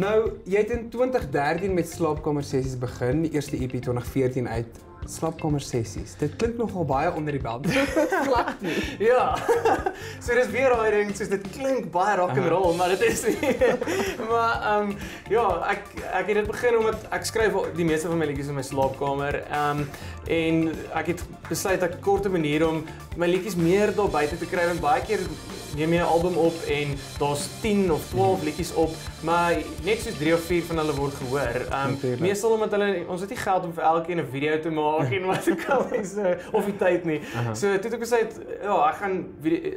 Nou, jy het in 2013 met slaapkamersessies begin, die eerste EP 2014 uit. Slaapkamersessies. Dit klink nogal baie onder die belt. Glad nie. Ja. So dis weer daai ding, soos dit klink baie rock and roll, maar dit is nie. Maar ja, ek het dit begin omdat ek skryf die meeste van my liedjies in my slaapkamer. En ek het besluit ek kort 'n manier om my liedjies meer daar buite te kry, want baie keer neem jy 'n album op en daar's 10 of 12 liedjies op, maar net soos 3 of 4 van hulle word gehoor. Meestal omdat ons het nie geld om vir elkeen 'n video te maak en wat ook al is, of die tyd nie. So toe het ek besluit, ja, ek gaan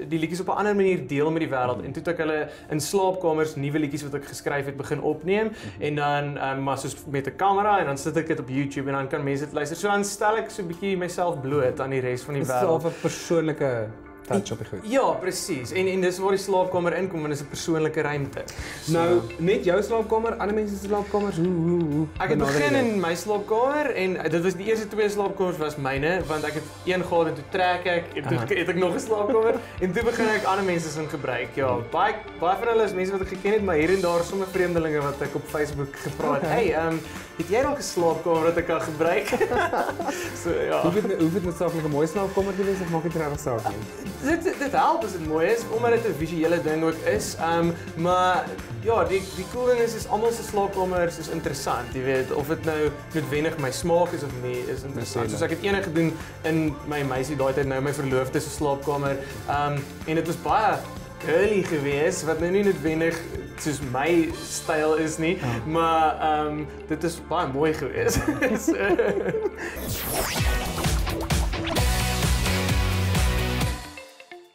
die liedjies op 'n ander manier deel met die wêreld, en toe het ek hulle in slaapkamers nuwe liedjies wat ek geskryf het begin opneem, en dan maar soos met 'n kamera, en dan sit ek dit op YouTube en dan kan mense dit luister. So dan stel ek so 'n bietjie myself bloot aan die res van die wêreld. Dis 'n persoonlike touch op die goed. Ja, presies. En dis waar die slaapkamer inkom, want dit is 'n persoonlike ruimte. Nou, net jou slaapkamer, ander mense se slaapkamers, hoe Ek het begin in my slaapkamer, en dit was die eerste 2 slaapkamers was myne, want ek het een gehad en toe trek ek, en toe het ek nog 'n slaapkamer, en toe begin ek ander mense se ingebruik. Ja, baie van hulle is mense wat ek geken het, maar hier en daar sommer vreemdelinge wat ek op Facebook gevra het. Hey, het jy dalk 'n slaapkamer wat ek kan gebruik? So ja. Hoef dit noodsaaklik 'n mooi slaapkamer te wees of maak dit regtig saak nie? Dit help as dit mooi is, omdat dit 'n visuele ding ook is. Maar ja, die cool ding is almal se slaapkamers is interessant, jy weet, of dit nou noodwendig my smaak is of nie, is interessant. Soos ek het eendag gedoen in my meisie daai tyd, nou my verloofde se slaapkamer, en dit was baie girly geweest, wat nou nie noodwendig soos my styl is nie, maar dit is baie mooi geweest.